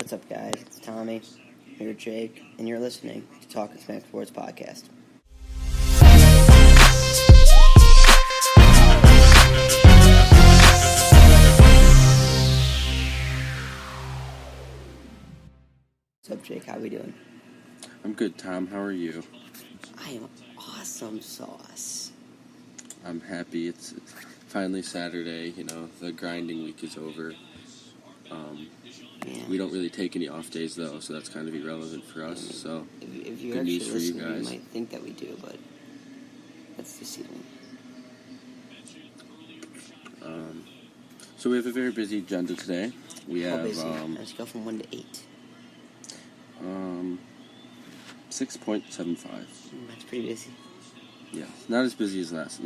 What's up, guys? It's Tommy. You're Jake, and you're listening to Talkin'Smack Sports Podcast. What's up, Jake? How we doing? I'm good, Tom. How are you? I am awesome sauce. I'm happy. It's finally Saturday. You know, the grinding week is over. Yeah. We don't really take any off days, though, so that's kind of irrelevant for us. So, if you're good actually news for you listening, guys. you might think that we do, but that's deceiving. So we have a very busy agenda today. We How have busy? Let's go from 1 to 8. 6.75. That's pretty busy. Yeah, not as busy as last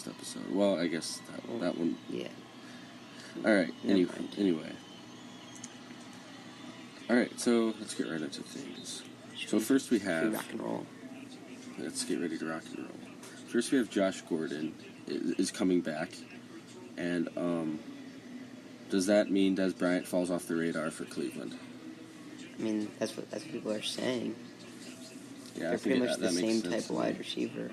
episode. Well, I guess that one. Yeah. All right. Never mind. Anyway. All right. So let's get right into things. So first we have. Rock and roll. Let's get ready to rock and roll. First we have Josh Gordon is coming back, and does that mean Des Bryant falls off the radar for Cleveland? I mean, that's what people are saying. Yeah, They're pretty much the same makes type sense of wide receiver.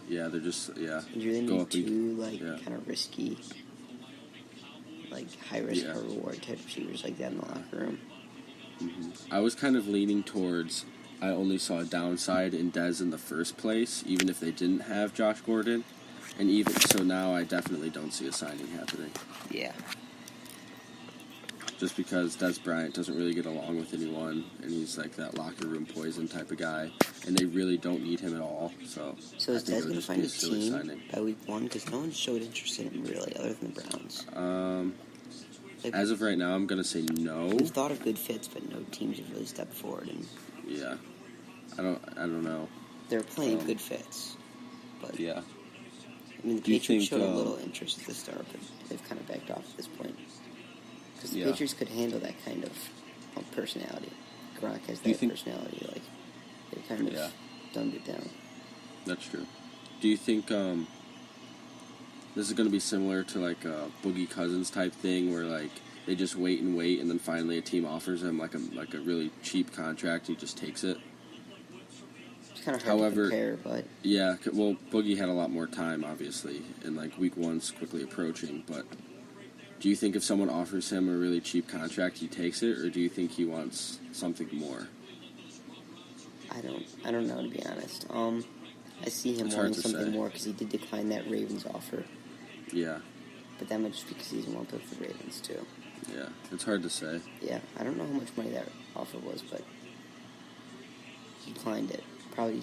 Yeah, they're just You really go need up two kind of risky, high risk high reward type receivers like that in the locker room. Mm-hmm. I was kind of leaning towards. I only saw a downside in Dez in the first place, even if they didn't have Josh Gordon, and even so now I definitely don't see a signing happening. Yeah. Just because Des Bryant doesn't really get along with anyone, and he's like that locker room poison type of guy, and they really don't need him at all. So is Des going to find a team by week 1? Because no one showed interest in him really, other than the Browns. As of right now, I'm going to say no. We've thought of good fits, but no teams have really stepped forward. And yeah, I don't know. They're playing good fits, but yeah. I mean, the Patriots showed a little interest at the start, but they've kind of backed off at this point. Because the Patriots could handle that kind of personality. Gronk has that personality. They kind of dumbed it down. That's true. Do you think this is going to be similar to a Boogie Cousins type thing, where they just wait, and then finally a team offers him a really cheap contract, he just takes it? It's kind of hard to compare, but yeah. Well, Boogie had a lot more time, obviously, and week 1's quickly approaching, but. Do you think if someone offers him a really cheap contract, he takes it, or do you think he wants something more? I don't know, to be honest. I see him wanting something more because he did decline that Ravens offer. Yeah. But that might just because he doesn't want to play for the Ravens, too. Yeah, it's hard to say. Yeah, I don't know how much money that offer was, but he declined it. Probably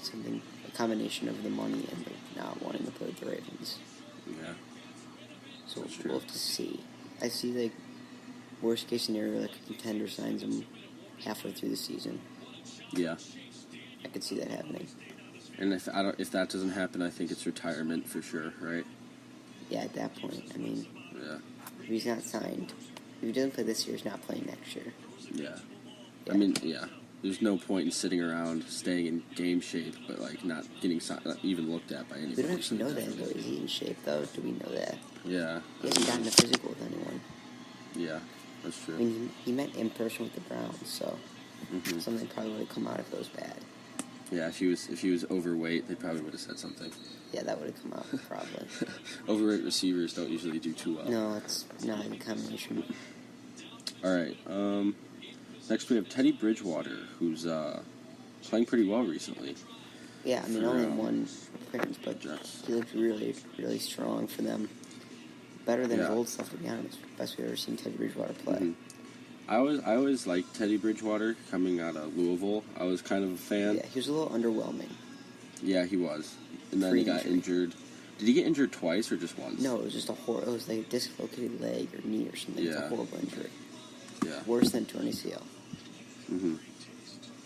a combination of the money and not wanting to play with the Ravens. Yeah. So we'll have to see. I see worst case scenario, a contender signs him halfway through the season. Yeah. I could see that happening. And if that doesn't happen, I think it's retirement for sure, right? Yeah, at that point, I mean. Yeah. If he's not signed, if he doesn't play this year, he's not playing next year. Yeah. I mean, yeah. There's no point in sitting around, staying in game shape, but not getting even looked at by anybody. We don't actually know that, though. Is he in shape, though? Do we know that? Yeah. He hasn't gotten a physical with anyone. Yeah, that's true. I mean, he met in person with the Browns, so something probably would have come out if it was bad. Yeah, if he was overweight, they probably would have said something. Yeah, that would have come out, probably. Overweight receivers don't usually do too well. No, it's not a combination. All right. Next we have Teddy Bridgewater, who's playing pretty well recently. Yeah, I mean, only one appearance, but he looked really, really strong for them. Better than his old stuff, to be honest. Best we've ever seen Teddy Bridgewater play. Mm-hmm. I always liked Teddy Bridgewater coming out of Louisville. I was kind of a fan. Yeah, he was a little underwhelming. Yeah, he was. And then he got injured. Did he get injured twice or just once? No, it was just it was a dislocated leg or knee or something. Yeah. It's a horrible injury. Yeah. Worse than torn ACL. Mm-hmm.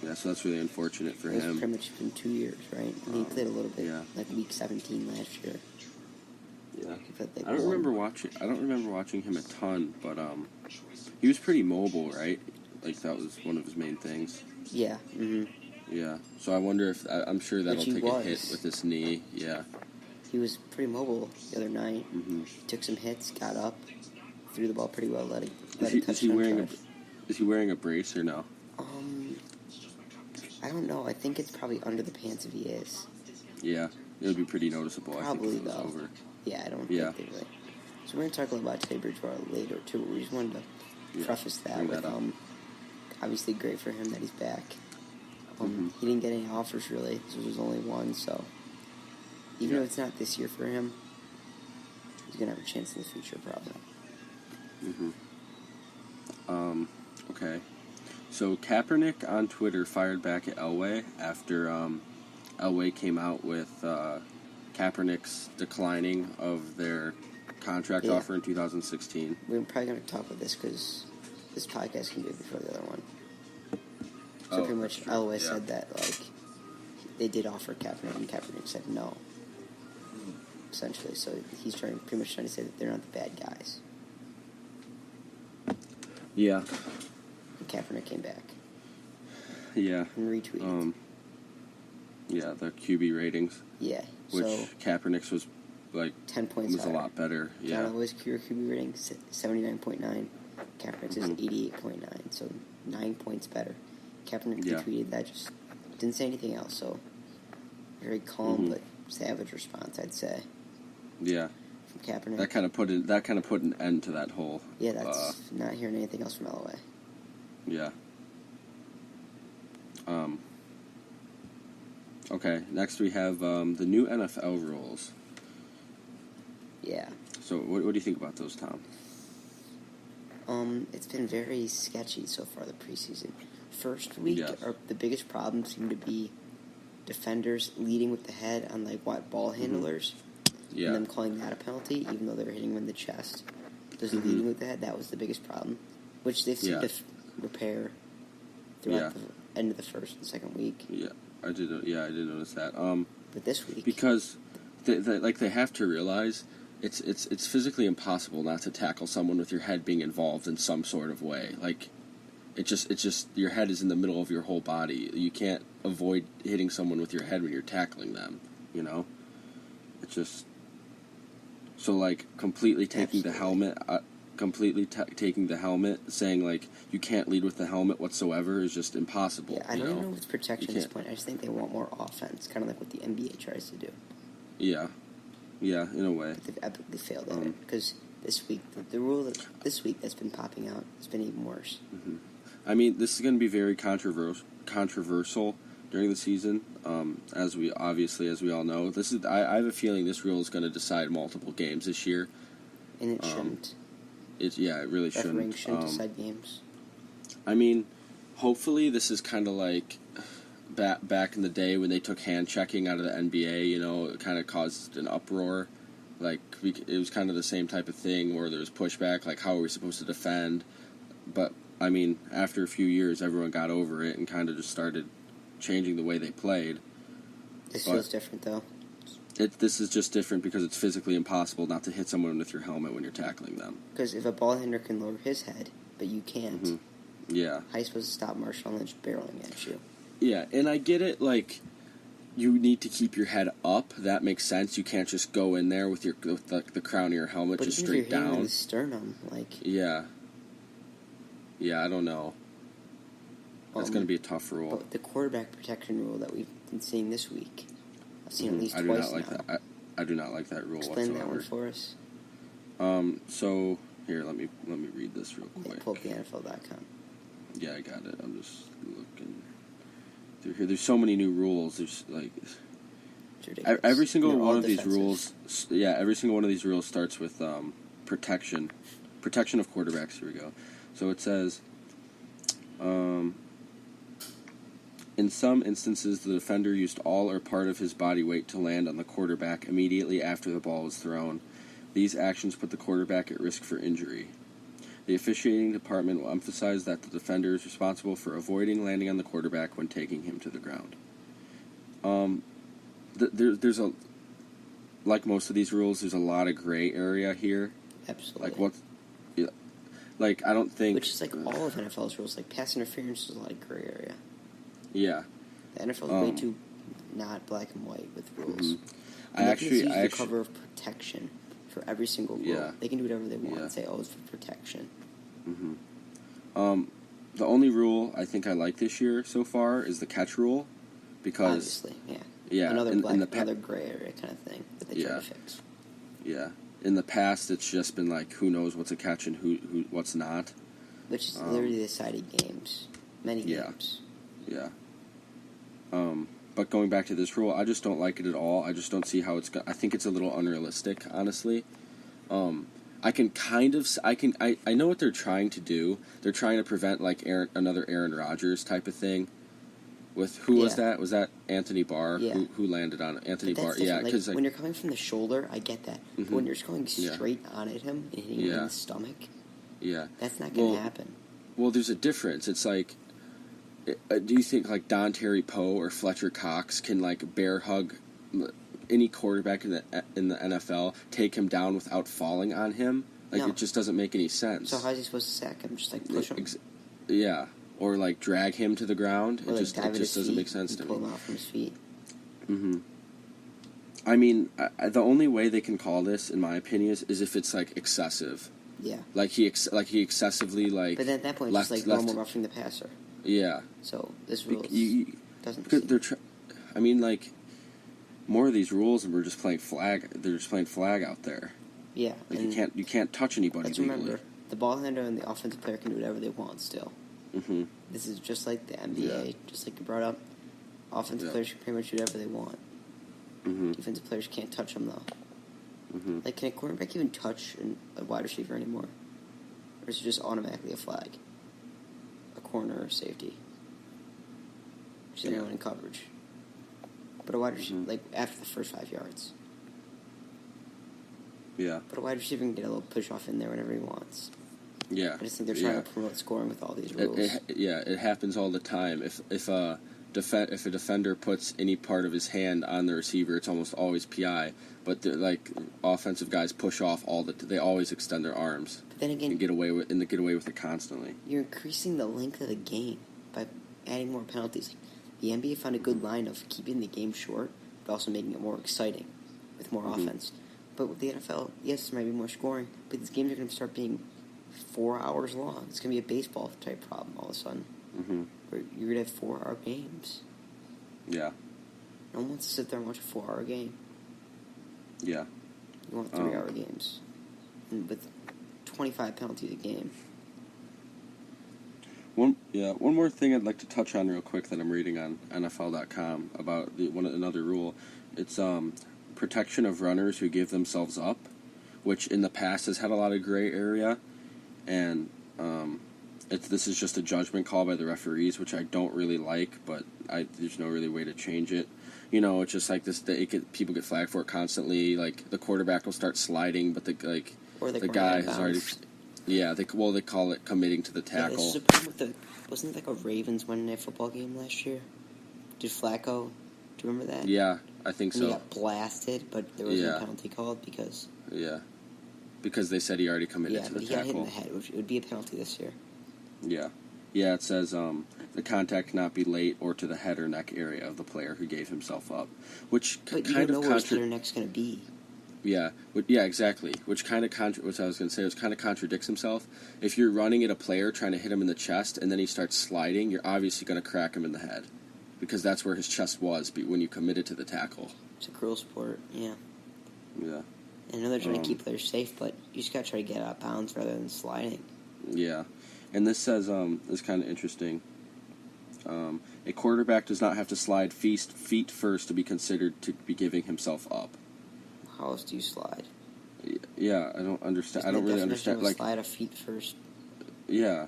Yeah, so that's really unfortunate for him. It's pretty much been 2 years, right? And he played a little bit, week 17 last year. Yeah, I don't remember watching him a ton, but he was pretty mobile, right? That was one of his main things. Yeah. Mm-hmm. Yeah. So I wonder if I'm sure that'll take a hit with this knee. Yeah. He was pretty mobile the other night. Mm-hmm. Took some hits, got up, threw the ball pretty well, let it is he wearing Is he wearing a brace or no? I don't know. I think it's probably under the pants if he is. Yeah, it would be pretty noticeable. Probably, I think, if it was though. over. Yeah, I don't think they really. So we're going to talk about Teddy Bridgewater later, too. We just wanted to preface that with, obviously great for him that he's back. He didn't get any offers, really. This was his only one, so even though it's not this year for him, he's going to have a chance in the future, probably. Okay. So Kaepernick on Twitter fired back at Elway after Elway came out with Kaepernick's declining of their contract offer in 2016. We're probably going to talk about this because this podcast can do it before the other one. So pretty much Elway said that they did offer Kaepernick and Kaepernick said no. Essentially, so he's pretty much trying to say that they're not the bad guys. Yeah. And Kaepernick came back. Yeah. And retweeted. Yeah, the QB ratings. Yeah. Which Kaepernick's was 10 points was higher. a lot better. Yeah. John Elway's QB rating 79.9. Kaepernick's is 88.9, so 9 points better. Kaepernick retweeted that, just didn't say anything else. So very calm but savage response, I'd say. Yeah. From Kaepernick. That kind of put an end to that whole. Yeah, that's not hearing anything else from Elway. Yeah. Okay, next we have the new NFL rules. Yeah. So what do you think about those, Tom? It's been very sketchy so far, the preseason. First week, the biggest problem seemed to be defenders leading with the head on, ball handlers. Yeah. And them calling that a penalty, even though they were hitting him in the chest. Just leading with the head, that was the biggest problem. Which they've seemed to repair throughout the end of the first and second week. Yeah, I did notice that. But this week, because they have to realize it's physically impossible not to tackle someone with your head being involved in some sort of way. It's just your head is in the middle of your whole body. You can't avoid hitting someone with your head when you're tackling them. You know, it's just so completely taking the helmet. Taking the helmet, saying you can't lead with the helmet whatsoever is just impossible. Yeah, I don't even know if it's protection at this point. I just think they want more offense, kind of like what the NBA tries to do. Yeah, in a way. But they've epically failed at it because this week, the rule this week that's been popping out has been even worse. I mean, this is going to be very controversial during the season, as we all know. I have a feeling this rule is going to decide multiple games this year, and it shouldn't. It really shouldn't. Refereeing shouldn't decide games. I mean, hopefully this is kind of like back in the day when they took hand checking out of the NBA. You know, it kind of caused an uproar. It was kind of the same type of thing where there was pushback. How are we supposed to defend? But I mean, after a few years, everyone got over it and kind of just started changing the way they played. This feels different, though. This is just different because it's physically impossible not to hit someone with your helmet when you're tackling them. Because if a ball handler can lower his head, but you can't, yeah, how are you supposed to stop Marshawn Lynch barreling at you? Yeah, and I get it, you need to keep your head up. That makes sense. You can't just go in there with the crown of your helmet just straight down. But in the sternum, Yeah. Yeah, I don't know. That's going to be a tough rule. But the quarterback protection rule that we've been seeing this week, I've seen at least twice now. I do not like that rule Explain whatsoever. that one for us. So here, let me read this real quick. Pull up the NFL.com. Yeah, I got it. I'm just looking through here. There's so many new rules. There's every single one of these rules. Yeah, every single one of these rules starts with protection of quarterbacks. Here we go. So it says, in some instances, the defender used all or part of his body weight to land on the quarterback immediately after the ball was thrown. These actions put the quarterback at risk for injury. The officiating department will emphasize that the defender is responsible for avoiding landing on the quarterback when taking him to the ground. There's a, like most of these rules, there's a lot of gray area here. Absolutely. I don't think... Which is all of NFL's rules. Pass interference is a lot of gray area. Yeah. The NFL is way too not black and white with rules. I actually use the cover of protection for every single rule. Yeah. They can do whatever they want and say, oh, it's for protection. The only rule I think I like this year so far is the catch rule, because obviously, another gray area kind of thing that they try to fix. Yeah, in the past it's just been like who knows what's a catch and who what's not, which is literally decided games, many games. Yeah. But going back to this rule, I just don't like it at all. I just don't see how it's. I think it's a little unrealistic, honestly. I know what they're trying to do. They're trying to prevent like another Aaron Rodgers type of thing. With who was that? Was that Anthony Barr? Yeah. Who landed on it? Anthony Barr? Yeah, because when you're coming from the shoulder, I get that. But when you're just going straight on at him and hitting him in the stomach, that's not going to happen. Well, there's a difference. It's like, do you think like Don Terry Poe or Fletcher Cox can like bear hug any quarterback in the NFL, take him down without falling on him? Like, it just doesn't make any sense. So how's he supposed to sack him? Just like push him? Yeah. Or like drag him to the ground. Or it just doesn't make sense to me. Pull him out from his feet. Mm-hmm. I mean, the only way they can call this, in my opinion, is if it's like excessive. Yeah. Like he excessively like. But at that point, it's just like normal roughing the passer. Yeah. So this rule doesn't. I mean, like, more of these rules, and we're just playing flag. They're just playing flag out there. Yeah. Like you can't touch anybody. Let's remember, the ball handler and the offensive player can do whatever they want still. Mm-hmm. This is just like the NBA, just like you brought up. Offensive players can pretty much do whatever they want. Mm-hmm. Defensive players can't touch them, though. Mm-hmm. Like, can a quarterback even touch a wide receiver anymore? Or is it just automatically a flag? A corner or safety? Just anyone in coverage. But a wide receiver, like, after the first 5 yards. Yeah. But a wide receiver can get a little push-off in there whenever he wants. Yeah. I just think they're trying to promote scoring with all these rules. It happens all the time. If a defender puts any part of his hand on the receiver, it's almost always PI. But like offensive guys push off they always extend their arms. But then again, and get away with it constantly. You're increasing the length of the game by adding more penalties. The NBA found a good line of keeping the game short, but also making it more exciting with more offense. But with the NFL, yes, there might be more scoring, but these games are going to start being 4 hours long. It's going to be a baseball type problem all of a sudden. Mm-hmm. Where you're going to have 4-hour games. Yeah. No one wants to sit there and watch a 4-hour game. Yeah. You want 3-hour games. And with 25 penalties a game. One more thing I'd like to touch on real quick that I'm reading on NFL.com about another rule. It's protection of runners who give themselves up, which in the past has had a lot of gray area, and this is just a judgment call by the referees, which I don't really like, but there's no really way to change it. You know, it's just like this. People get flagged for it constantly. Like the quarterback will start sliding, but the guy has already. Yeah, they call it committing to the tackle. Yeah, this is a problem with wasn't it like a Ravens Monday Night Football game last year? Did Flacco? Do you remember that? Yeah, I think so. He got blasted, but there was no penalty called because. Yeah, because they said he already committed to the tackle. Yeah, but he got hit in the head, which would be a penalty this year. Yeah. Yeah, it says the contact cannot be late or to the head or neck area of the player who gave himself up, which but you don't know where his head or neck's going to be. Yeah, exactly. Which kind of which I was going to say, it kind of contradicts himself. If you're running at a player trying to hit him in the chest and then he starts sliding, you're obviously going to crack him in the head, because that's where his chest was when you committed to the tackle. It's a cruel sport. Yeah. Yeah. I know they're trying to keep players safe, but you just got to try to get out of bounds rather than sliding. Yeah. And this says, this is kind of interesting. A quarterback does not have to slide feet first to be considered to be giving himself up. How else do you slide? Yeah, I don't understand. I don't really understand. Like slide a feet first. Yeah,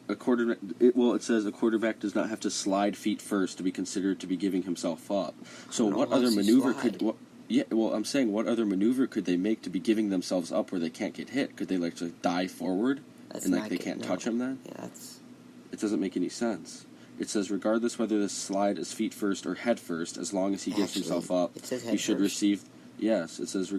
it says a quarterback does not have to slide feet first to be considered to be giving himself up. So what other maneuver could? I'm saying what other maneuver could they make to be giving themselves up where they can't get hit? Could they just dive forward they can't touch him then? Yeah, it doesn't make any sense. It says regardless whether the slide is feet first or head first, as long as he gives himself up, he should receive. Yes, it says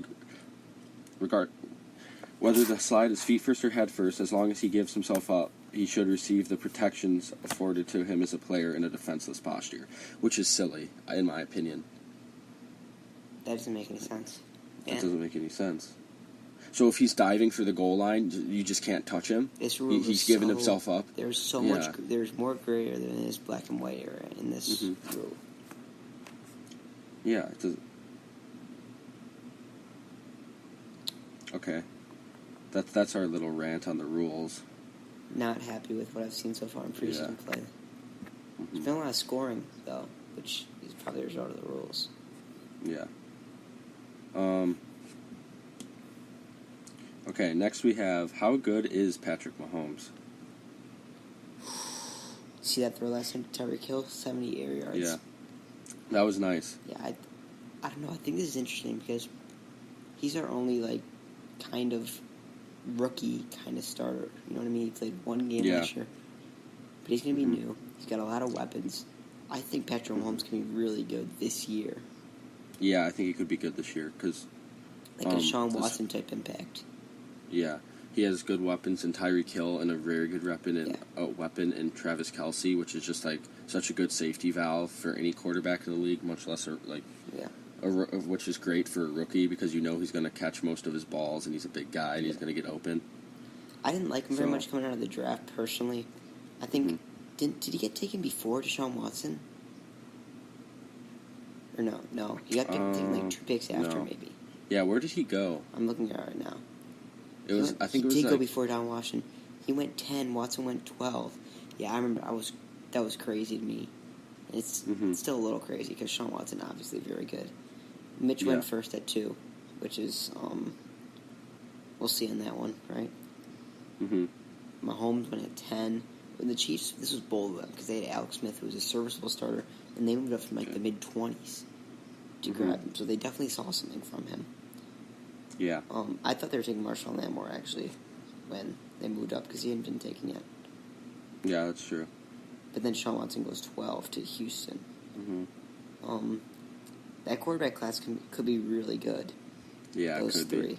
whether the slide is feet first or head first, as long as he gives himself up, he should receive the protections afforded to him as a player in a defenseless posture, which is silly, in my opinion. That doesn't make any sense. That doesn't make any sense. So if he's diving for the goal line, you just can't touch him. He's giving himself up. There's so much. There's more gray area than this black and white area in this rule. Yeah. Okay. That's our little rant on the rules. Not happy with what I've seen so far in preseason play. There's been a lot of scoring though, which is probably a result of the rules. Yeah. Okay, next we have, how good is Patrick Mahomes? See that throw last time to Tyreek Hill? 70 air yards. Yeah. That was nice. Yeah, I don't know. I think this is interesting because he's our only, kind of rookie kind of starter. You know what I mean? He played one game last year. But he's going to be new. He's got a lot of weapons. I think Patrick Mahomes can be really good this year. Yeah, I think he could be good this year because... Like a Sean Watson type impact. Yeah. He has good weapons in Tyreek Hill and a very good weapon in Travis Kelce, which is just such a good safety valve for any quarterback in the league, much less which is great for a rookie because he's going to catch most of his balls and he's a big guy and he's going to get open. I didn't like him very much coming out of the draft personally. I think did he get taken before Deshaun Watson? Or no, he got taken 2 picks after maybe. Yeah, where did he go? I'm looking at it right now. He did go before Don Washington. He went 10. Watson went 12. Yeah, I remember. That was crazy to me. It's still a little crazy because Sean Watson obviously very good. Mitch went first at 2, which is we'll see on that one, right? Mahomes went at 10. When the Chiefs, this was bold of them because they had Alex Smith, who was a serviceable starter, and they moved up from the mid-20s to grab him. So they definitely saw something from him. Yeah. I thought they were taking Marshawn Lattimore, actually, when they moved up, because he hadn't been taken yet. Yeah, that's true. But then Sean Watson goes 12 to Houston. That quarterback class could be really good. Yeah, those it could 3. Be.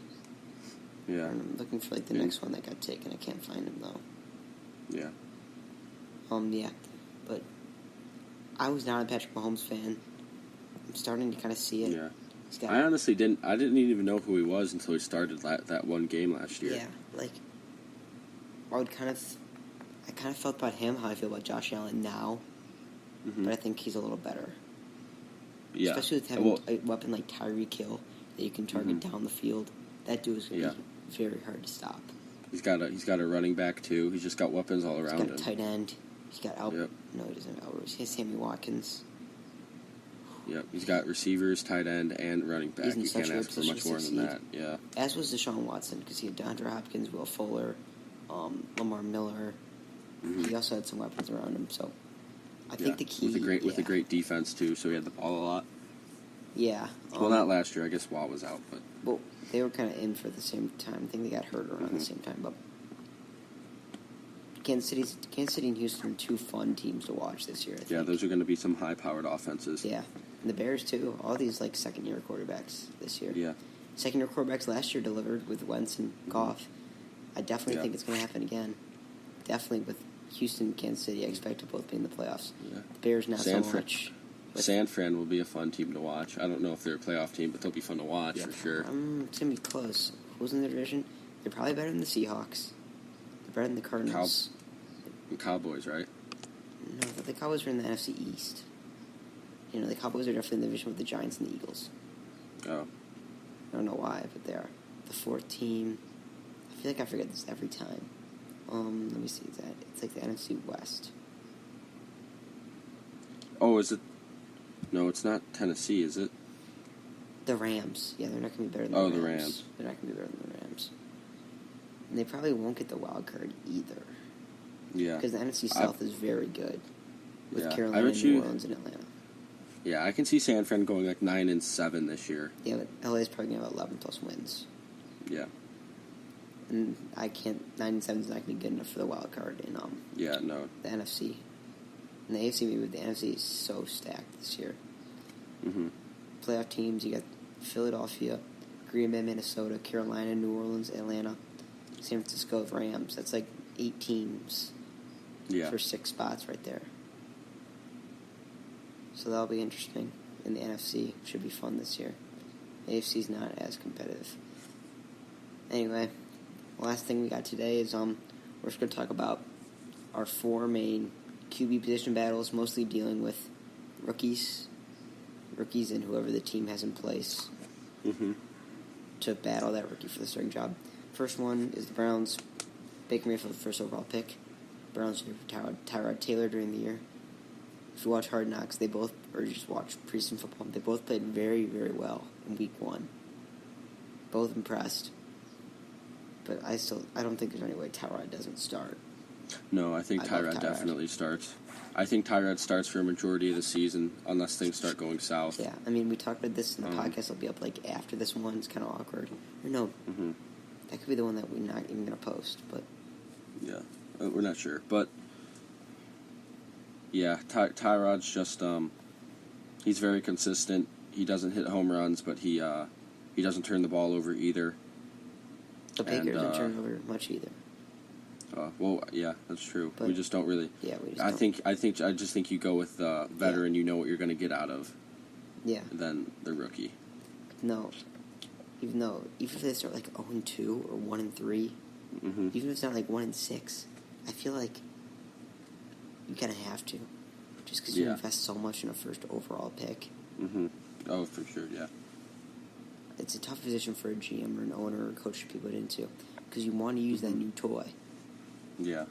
Yeah. I'm looking for, the next one that got taken. I can't find him, though. Yeah. Yeah. But I was not a Patrick Mahomes fan. I'm starting to kind of see it. Yeah. I honestly didn't. I didn't even know who he was until he started that one game last year. Yeah, I kind of felt about him how I feel about Josh Allen now, but I think he's a little better. Yeah, especially with having a weapon like Tyreek Hill that you can target down the field. That dude is going to be very hard to stop. He's got a running back too. He's just got weapons all around him. He's got a tight end. He's got No, he doesn't have Alvarez. He has Sammy Watkins. Yep, he's got receivers, tight end, and running back. You can't ask for much more than that. Yeah. As was Deshaun Watson, because he had DeAndre Hopkins, Will Fuller, Lamar Miller. He also had some weapons around him. So, I think the key with a great defense too. So he had the ball a lot. Yeah. Well, not last year. I guess Watt was out, but. Well, they were kind of in for the same time. I think they got hurt around the same time, but. Kansas City and Houston are 2 fun teams to watch this year, I think. Yeah, those are going to be some high-powered offenses. Yeah, and the Bears, too. All these, second-year quarterbacks this year. Yeah. Second-year quarterbacks last year delivered with Wentz and Goff. I definitely think it's going to happen again. Definitely with Houston and Kansas City, I expect to both be in the playoffs. Yeah. The Bears, not so much. San Fran will be a fun team to watch. I don't know if they're a playoff team, but they'll be fun to watch for sure. It's going to be close. Who's in the division? They're probably better than the Seahawks. They're better than the Cardinals. Cowboys, right? No, but the Cowboys are in the NFC East. The Cowboys are definitely in the division with the Giants and the Eagles. Oh. I don't know why, but they are. The 4th team. I feel like I forget this every time. Let me see. It's the NFC West. Oh, is it? No, it's not Tennessee, is it? The Rams. Yeah, they're not going to be better than the Rams. Oh, the Rams. They're not going to be better than the Rams. And they probably won't get the wild card either. Yeah. Because the NFC South is very good. With Carolina, New Orleans, and Atlanta. Yeah, I can see San Fran going 9-7 this year. Yeah, but LA is probably going to have 11+ wins. Yeah. And 9-7 is not going to be good enough for the wild card in no. the NFC. And the AFC, maybe the NFC is so stacked this year. Playoff teams, you got Philadelphia, Green Bay, Minnesota, Carolina, New Orleans, Atlanta, San Francisco, Rams. That's 8 teams for 6 spots right there. So that'll be interesting. And the NFC should be fun this year. The AFC's not as competitive. Anyway, the last thing we got today is we're just going to talk about our 4 main QB position battles, mostly dealing with rookies and whoever the team has in place to battle that rookie for the starting job. First one is the Browns. Baker Mayfield, the first overall pick. Browns Tyrod Taylor during the year. If you watch Hard Knocks, or just watch preseason football, they both played very, very well in week 1. Both impressed. But I don't think there's any way Tyrod doesn't start. No, I think Tyrod definitely starts. I think Tyrod starts for a majority of the season, unless things start going south. Yeah, I mean, we talked about this in the podcast. It'll be up after this one. It's kind of awkward. Or no, that could be the one that we're not even going to post. But yeah, we're not sure. But yeah, Tyrod's just he's very consistent. He doesn't hit home runs, but he doesn't turn the ball over either. But Baker doesn't turn over much either. Well, yeah, that's true. But we just don't really. Yeah, we just I just think you go with veteran. Yeah. You know what you're going to get out of. Yeah. Than the rookie. No, even if they start 0-2 or 1-3, even if it's not 1-6, I feel like you kind of have to, just because you invest so much in a first overall pick. Oh, for sure, yeah. It's a tough position for a GM or an owner or a coach to be put into, because you want to use that new toy. Yeah.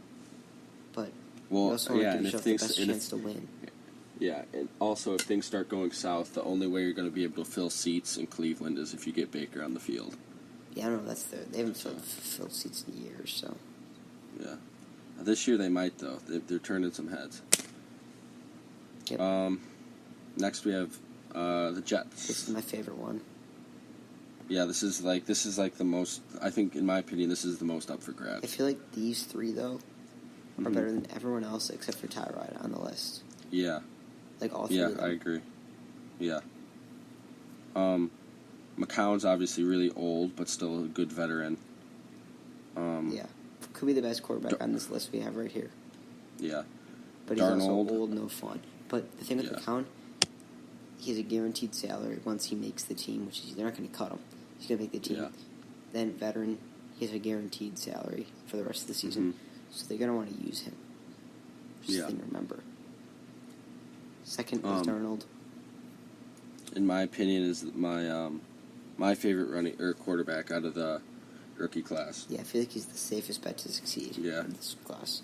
But you also want to give yourself the best chance to win. Yeah, and also if things start going south, the only way you're going to be able to fill seats in Cleveland is if you get Baker on the field. Yeah, I don't know. They haven't filled seats in years, so. Yeah. This year they might, though. They're turning some heads. Yep. Next we have the Jets. This is my favorite one. Yeah, this is the most. I think, in my opinion, this is the most up for grabs. I feel like these 3 though are better than everyone else except for Tyrod on the list. Yeah. All 3 of them. I agree. Yeah. McCown's obviously really old, but still a good veteran. Yeah, could be the best quarterback on this list we have right here. Yeah. But he's also old, no fun. But the thing with McCown, he has a guaranteed salary once he makes the team, which is they're not going to cut him. He's going to make the team. Yeah. Then veteran, he has a guaranteed salary for the rest of the season, so they're going to want to use him. Just a thing to remember. Second is Darnold. In my opinion, is my favorite quarterback out of the rookie class. Yeah, I feel like he's the safest bet to succeed in this class.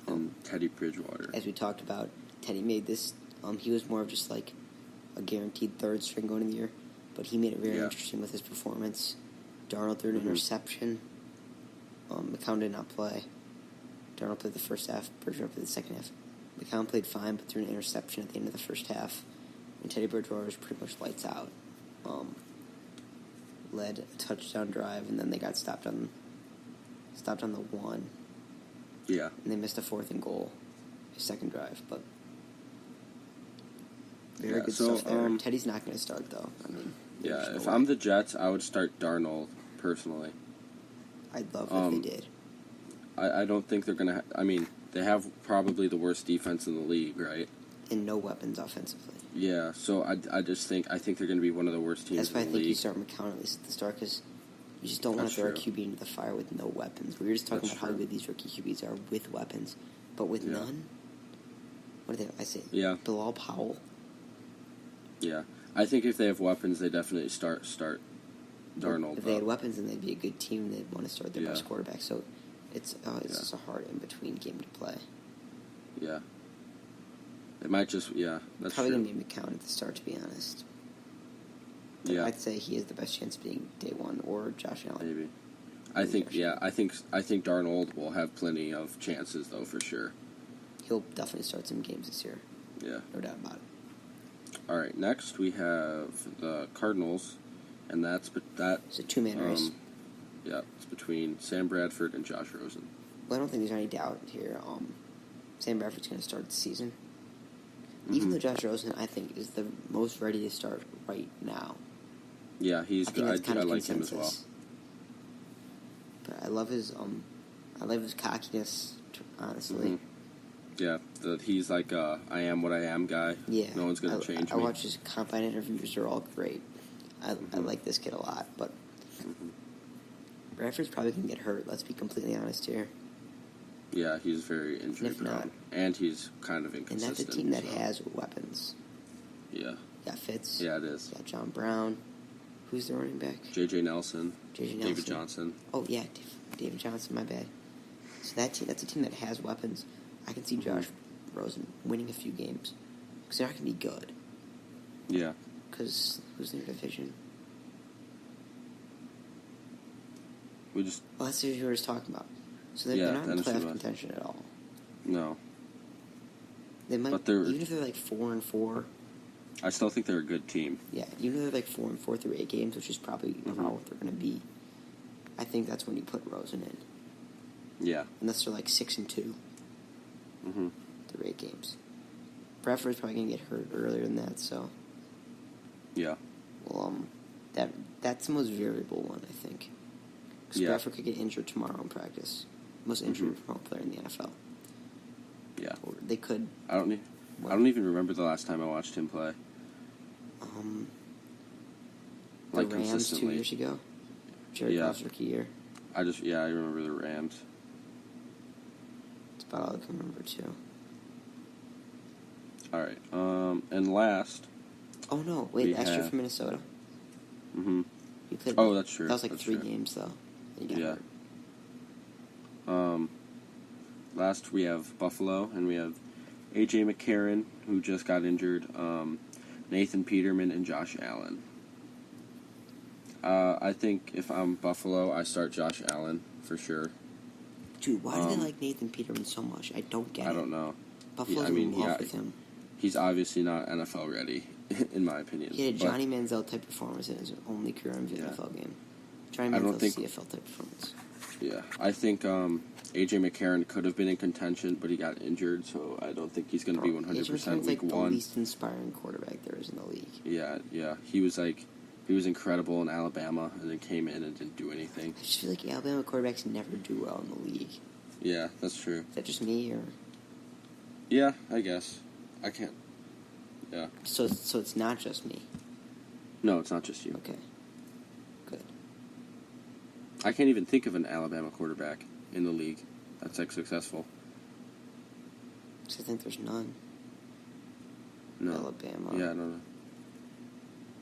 And Teddy Bridgewater. As we talked about, Teddy made this. He was more of just a guaranteed third string going in the year, but he made it very interesting with his performance. Darnold threw an interception. McCown did not play. Darnold played the first half. Bridgewater played the second half. McCown played fine, but threw an interception at the end of the first half. And Teddy Bridgewater was pretty much lights out. Led a touchdown drive, and then they got stopped on the 1. Yeah. And they missed a 4th and goal, his second drive, but very good stuff there. Teddy's not going to start, though. I mean, if I'm the Jets, I would start Darnold, personally. I'd love if they did. I don't think they're going to... I mean, they have probably the worst defense in the league, right? And no weapons offensively. Yeah, so I think they're going to be one of the worst teams in the league. That's why I think you start McCown at least at the start, because you just don't want to throw a QB into the fire with no weapons. We were just talking about how good these rookie QBs are with weapons, but with none. What do they? I say. Yeah. Bilal Powell. Yeah, I think if they have weapons, they definitely start Darnold. If they had weapons, then they'd be a good team. They'd want to start their best quarterback. So it's just a hard in between game to play. Yeah. It might just, that's probably true. Going to be McCown at the start, to be honest. But I'd say he has the best chance of being day 1 or Josh Allen. Maybe. I think Darnold will have plenty of chances, though, for sure. He'll definitely start some games this year. Yeah. No doubt about it. All right, next we have the Cardinals, and it's a 2-man race. Yeah, it's between Sam Bradford and Josh Rosen. Well, I don't think there's any doubt here. Sam Bradford's going to start the season. Even though Josh Rosen, I think, is the most ready to start right now. Yeah, he's good. I like him as well. But I love his cockiness, honestly. Yeah, he's like I am what I am guy. Yeah. No one's going to change me. I watch his combine interviews. They're all great. I like this kid a lot. But Bradford's probably going to get hurt, let's be completely honest here. Yeah, he's very injury prone. And he's kind of inconsistent. And that's a team that has weapons. Yeah. You got Fitz. Yeah, it is. You got John Brown. Who's the running back? J.J. Nelson. David Johnson. Oh, yeah, David Johnson, my bad. So that's a team that has weapons. I can see Josh Rosen winning a few games. Because they're not going to be good. Yeah. Because who's in their division? Well, that's what you were just talking about. So they're not in playoff contention at all. No. They might, even if they're like 4-4. I still think they're a good team. Yeah, even though they're like 4-4 through 8 games, which is probably about what they're going to be. I think that's when you put Rosen in. Yeah. Unless they're like 6-2 through 8 games. Bradford's probably going to get hurt earlier than that, so. Yeah. Well, that's the most variable one, I think. Because Bradford could get injured tomorrow in practice. Most injury-prone player in the NFL. Yeah. Or they could. I don't even remember the last time I watched him play. The Rams 2 years ago. Jared Goff's rookie year. I remember the Rams. That's about all I can remember too. All right. And last. Oh no! Wait, last year for Minnesota. He played. Oh, that's true. That was like 3 games though. He got hurt. Last we have Buffalo, and we have A.J. McCarron, who just got injured, Nathan Peterman, and Josh Allen. I think if I'm Buffalo, I start Josh Allen for sure. Dude, why do they like Nathan Peterman so much? I don't get it. I don't know. Buffalo's in love with him. He's obviously not NFL ready, in my opinion. He had a Johnny Manziel type performance in his only career in the NFL game. Johnny Manziel's CFL type performance. Yeah, I think A.J. McCarron could have been in contention, but he got injured, so I don't think he's going to be 100% week 1. Like the least inspiring quarterback there is in the league. Yeah. He was incredible in Alabama, and then came in and didn't do anything. I just feel like Alabama quarterbacks never do well in the league. Yeah, that's true. Is that just me, or? Yeah, I guess. I can't. Yeah. So it's not just me? No, it's not just you. Okay. Good. I can't even think of an Alabama quarterback in the league that's successful. I think there's none. No. Alabama. Yeah, I don't know.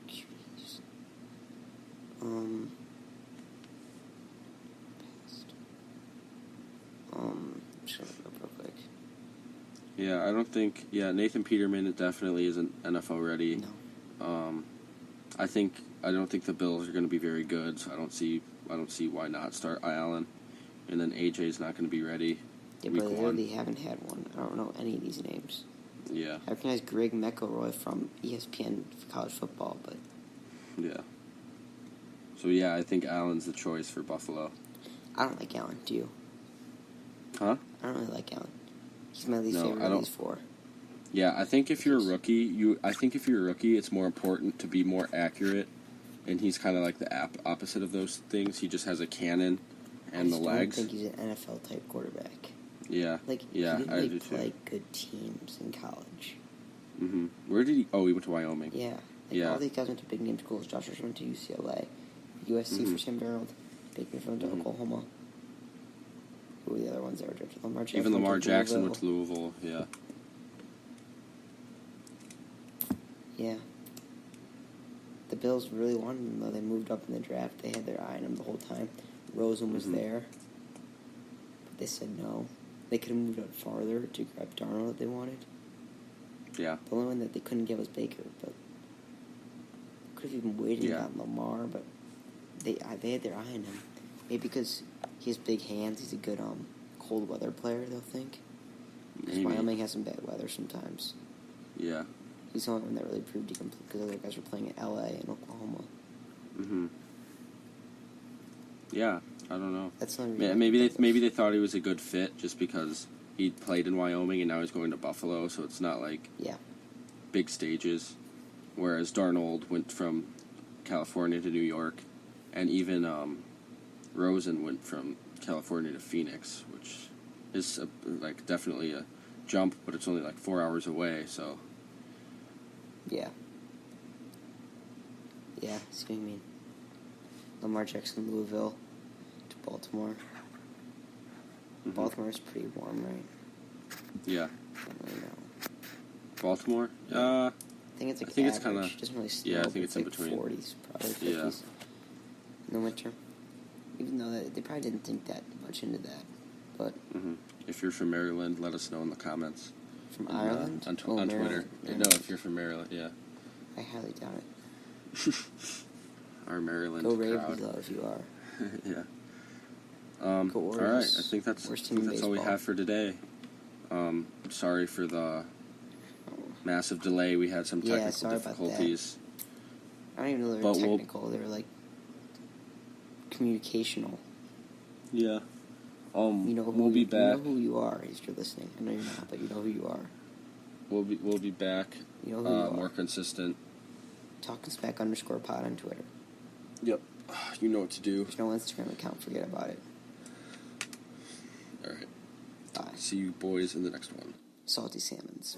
Jeez. Just gonna look up real quick. Yeah, I don't think. Yeah, Nathan Peterman definitely isn't NFL ready. No. I don't think the Bills are going to be very good. So I don't see why not start Allen, and then AJ's not going to be ready. Yeah, but they literally haven't had one. I don't know any of these names. Yeah. I recognize Greg McElroy from ESPN for college football, but. Yeah. So yeah, I think Allen's the choice for Buffalo. I don't like Allen. Do you? Huh? I don't really like Allen. He's my least favorite of these 4. Yeah, I think if you're a rookie, it's more important to be more accurate, and he's kind of like the opposite of those things. He just has a cannon and the legs. I don't think he's an NFL type quarterback. Yeah. He didn't really play good teams in college. Mm-hmm. Where did he? Oh, he went to Wyoming. Yeah. All these guys went to big name schools. Josh Rosen went to UCLA, USC for Sam Darnold, Baker went to Oklahoma. Who were the other ones that were drafted? Lamar Jackson. Even Lamar Jackson went to Louisville. Yeah. Yeah. The Bills really wanted him, though. They moved up in the draft. They had their eye on him the whole time. Rosen was there. But they said no. They could have moved up farther to grab Darnold if they wanted. Yeah. The only one that they couldn't get was Baker, but could have even waited and gotten Lamar, but they had their eye on him. Maybe because he has big hands, he's a good cold weather player, they'll think. Because Wyoming has some bad weather sometimes. Yeah. He's the only one that really proved he can play, because other guys were playing at LA and Oklahoma. Mm-hmm. Yeah, I don't know. That's not maybe they thought he was a good fit just because he played in Wyoming and now he's going to Buffalo, so it's not like big stages. Whereas Darnold went from California to New York, and even Rosen went from California to Phoenix, which is definitely a jump, but it's only 4 hours away, so. Yeah. Yeah, see what I mean. Lamar Jackson, Louisville. Baltimore. Mm-hmm. Baltimore's pretty warm, right? Yeah. I don't really know. Baltimore? I think it's like I think average. it's kind of. It doesn't really snow. Yeah, I think it's in like between. 40s, probably 50s in the winter. Even though they probably didn't think that much into that. But if you're from Maryland, let us know in the comments. From Ireland? On Maryland. Twitter. Maryland. No, if you're from Maryland, yeah. I highly doubt it. Our Maryland Go crowd. Ravens, though, if you are. Yeah. Go all Orioles. right, I think that's all we have for today. Sorry for the massive delay. We had some technical difficulties. I don't even know they were technical. They were like communicational. Yeah. We'll be back. You know who you are if you're listening. I know you're not, but you know who you are. We'll be back. You know who you are. More consistent. Talkin'Smack _pod on Twitter. Yep. You know what to do. There's no Instagram account. Forget about it. All right. Bye. See you boys in the next one. Salty Salmons.